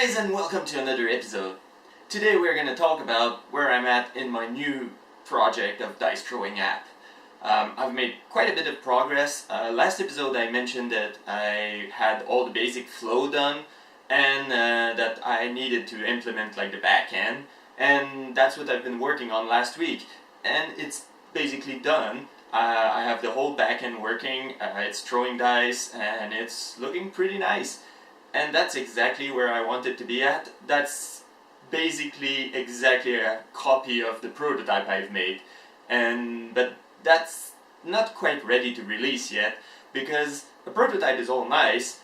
guys, and welcome to another episode. Today we're going to talk about where I'm at in my new project of dice throwing app. I've made quite a bit of progress. Last episode I mentioned that I had all the basic flow done and that I needed to implement like the back end, and that's what I've been working on last week, and it's basically done. I have the whole back end working, it's throwing dice and it's looking pretty nice. And that's exactly where I want it to be at. That's basically exactly a copy of the prototype I've made. But that's not quite ready to release yet, because the prototype is all nice,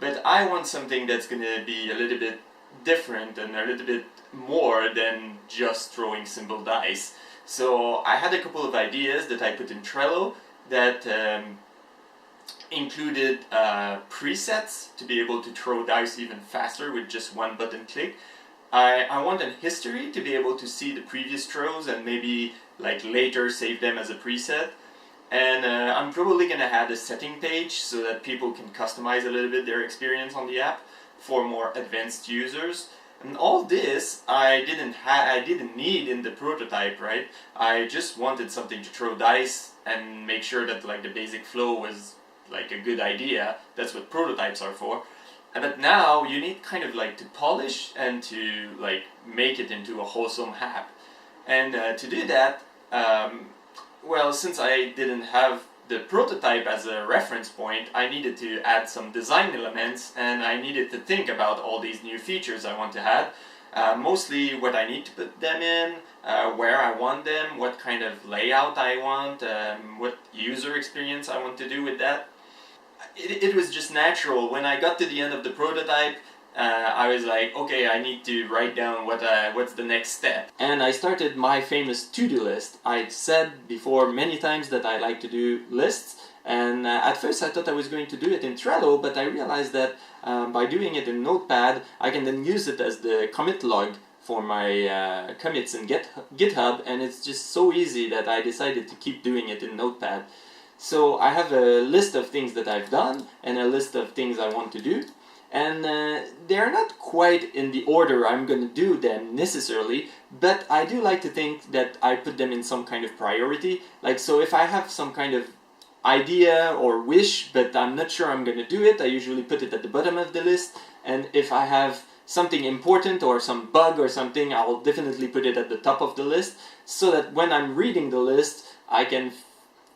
but I want something that's going to be a little bit different and a little bit more than just throwing simple dice. So I had a couple of ideas that I put in Trello that included presets to be able to throw dice even faster with just one button click. I want a history to be able to see the previous throws and maybe like later save them as a preset. And I'm probably going to add a setting page so that people can customize a little bit their experience on the app for more advanced users. And all this I didn't need in the prototype, right? I just wanted something to throw dice and make sure that like the basic flow was like a good idea. That's what prototypes are for. But now you need kind of like to polish and to like make it into a wholesome app. And to do that, well, since I didn't have the prototype as a reference point, I needed to add some design elements, and I needed to think about all these new features I want to add. Mostly what I need to put them in, where I want them, what kind of layout I want, what user experience I want to do with that. It was just natural. When I got to the end of the prototype, I was like, okay, I need to write down what's the next step. And I started my famous to-do list. I said before many times that I like to do lists, and at first I thought I was going to do it in Trello, but I realized that by doing it in Notepad, I can then use it as the commit log for my commits in GitHub, and it's just so easy that I decided to keep doing it in Notepad. So I have a list of things that I've done and a list of things I want to do. And they're not quite in the order I'm going to do them necessarily, but I do like to think that I put them in some kind of priority. Like, so if I have some kind of idea or wish, but I'm not sure I'm going to do it, I usually put it at the bottom of the list. And if I have something important or some bug or something, I'll definitely put it at the top of the list, so that when I'm reading the list, I can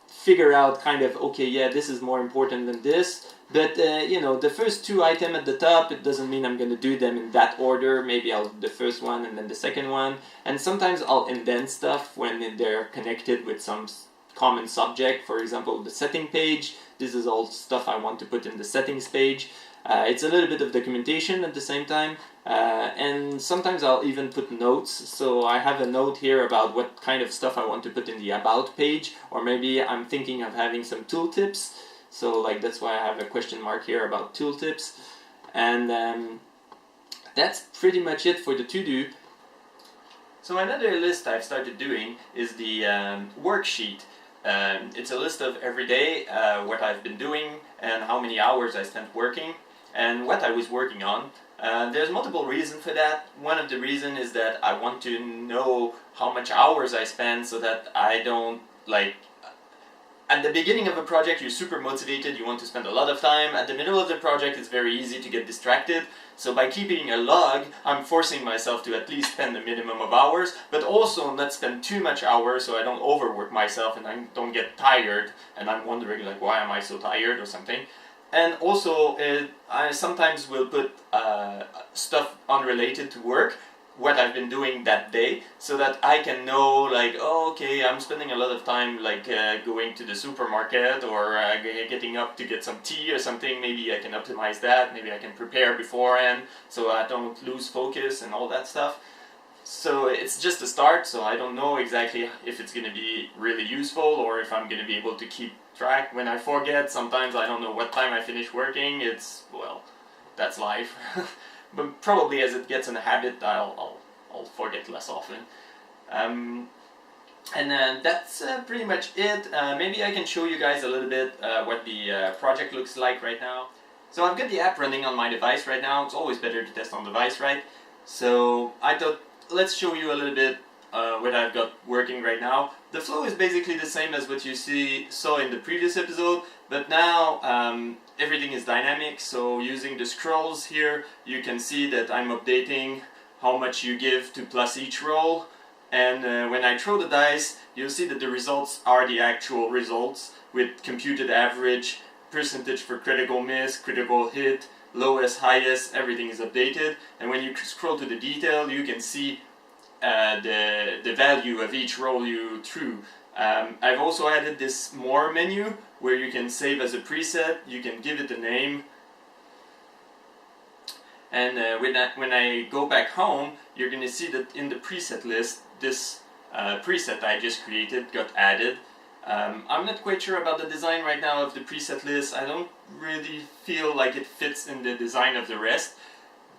figure out kind of, okay, yeah, this is more important than this. But, the first two items at the top, it doesn't mean I'm going to do them in that order. Maybe I'll do the first one and then the second one. And sometimes I'll indent stuff when they're connected with some common subject. For example, the setting page. This is all stuff I want to put in the settings page. It's a little bit of documentation at the same time. And sometimes I'll even put notes. So I have a note here about what kind of stuff I want to put in the about page. Or maybe I'm thinking of having some tooltips. So like that's why I have a question mark here about tooltips. And that's pretty much it for the to-do. So another list I've started doing is the worksheet. It's a list of every day what I've been doing and how many hours I spent working and what I was working on. There's multiple reasons for that. One of the reasons is that I want to know how much hours I spend so that I don't like... At the beginning of a project, you're super motivated, you want to spend a lot of time. At the middle of the project, it's very easy to get distracted. So by keeping a log, I'm forcing myself to at least spend a minimum of hours, but also not spend too much hours so I don't overwork myself and I don't get tired and I'm wondering like, why am I so tired or something. And also, I sometimes will put stuff unrelated to work, what I've been doing that day, so that I can know like, oh, okay, I'm spending a lot of time like going to the supermarket or getting up to get some tea or something. Maybe I can optimize that, maybe I can prepare beforehand so I don't lose focus and all that stuff. So it's just a start, so I don't know exactly if it's going to be really useful or if I'm going to be able to keep track. When I forget, sometimes I don't know what time I finish working. Well, that's life. But probably as it gets in a habit, I'll forget less often. And that's pretty much it. Maybe I can show you guys a little bit what the project looks like right now. So I've got the app running on my device right now. It's always better to test on device, right? So I thought, let's show you a little bit what I've got working right now. The flow is basically the same as what you saw in the previous episode, but now everything is dynamic. So using the scrolls here, you can see that I'm updating how much you give to plus each roll. And when I throw the dice, you'll see that the results are the actual results with computed average, percentage for critical miss, critical hit, lowest, highest, everything is updated. And when you scroll to the detail, you can see the value of each roll you threw. I've also added this more menu where you can save as a preset, you can give it a name. And when I go back home, you're going to see that in the preset list, this preset I just created got added. I'm not quite sure about the design right now of the preset list. I don't really feel like it fits in the design of the rest,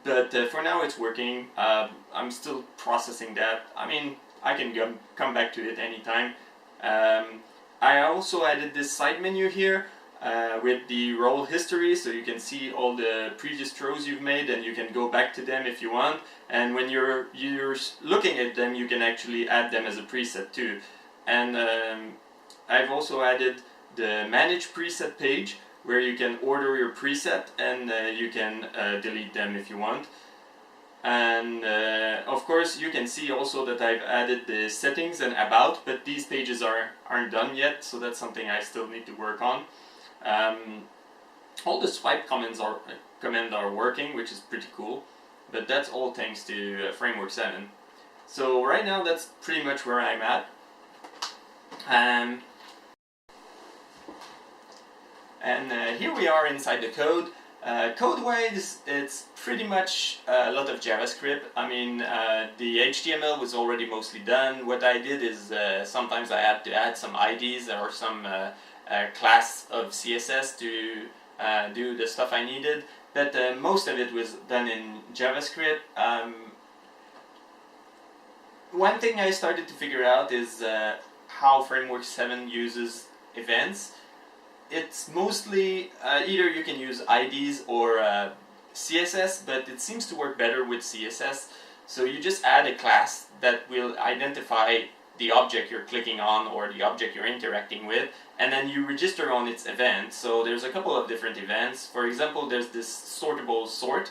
but for now it's working. I'm still processing that. I mean, I can come back to it anytime. I also added this side menu here with the roll history, so you can see all the previous throws you've made and you can go back to them if you want. And when you're looking at them, you can actually add them as a preset too. And I've also added the manage preset page where you can order your preset and you can delete them if you want. And of course you can see also that I've added the settings and about, but these pages aren't done yet, so that's something I still need to work on. All the swipe commands are working, which is pretty cool, but that's all thanks to Framework 7. So right now that's pretty much where I'm at. And here we are inside the code. Code-wise, it's pretty much a lot of JavaScript. I mean, the HTML was already mostly done. What I did is sometimes I had to add some IDs or some class of CSS to do the stuff I needed. But most of it was done in JavaScript. One thing I started to figure out is how Framework 7 uses events. It's mostly either you can use IDs or CSS, but it seems to work better with CSS. So you just add a class that will identify the object you're clicking on or the object you're interacting with, and then you register on its event. So there's a couple of different events. For example, there's this sortable sort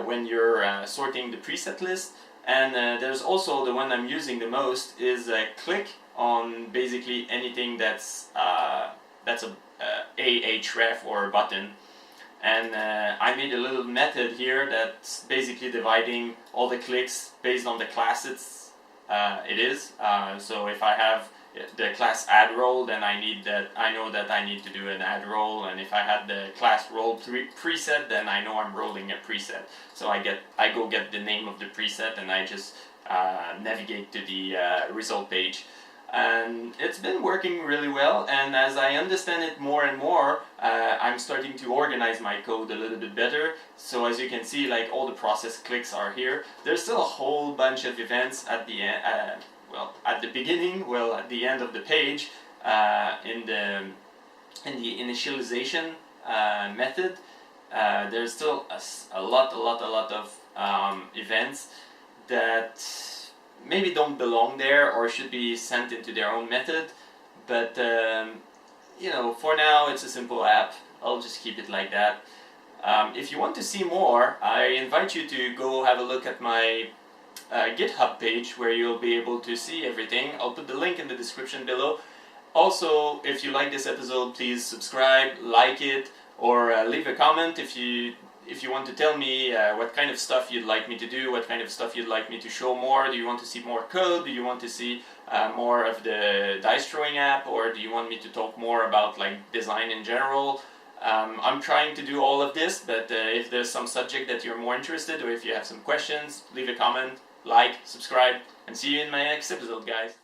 when you're sorting the preset list, and there's also the one I'm using the most is click on basically anything that's a href or a button. And I made a little method here that's basically dividing all the clicks based on the class it is. So if I have the class add role, then I know that I need to do an add role, and if I had the class role preset, then I know I'm rolling a preset. So I go get the name of the preset and I just navigate to the result page. And it's been working really well, and as I understand it more and more, I'm starting to organize my code a little bit better. So as you can see, like all the process clicks are here. There's still a whole bunch of events at the end, at the beginning, at the end of the page, in the initialization method. There's still a lot of events that maybe don't belong there or should be sent into their own method, but for now it's a simple app. I'll just keep it like that. If you want to see more, I invite you to go have a look at my GitHub page where you'll be able to see everything. I'll put the link in the description below. Also, if you like this episode, please subscribe, like it, or leave a comment if you want to tell me what kind of stuff you'd like me to do, what kind of stuff you'd like me to show more. Do you want to see more code? Do you want to see more of the dice throwing app? Or do you want me to talk more about like design in general? I'm trying to do all of this, but if there's some subject that you're more interested, or if you have some questions, leave a comment, like, subscribe, and see you in my next episode, guys.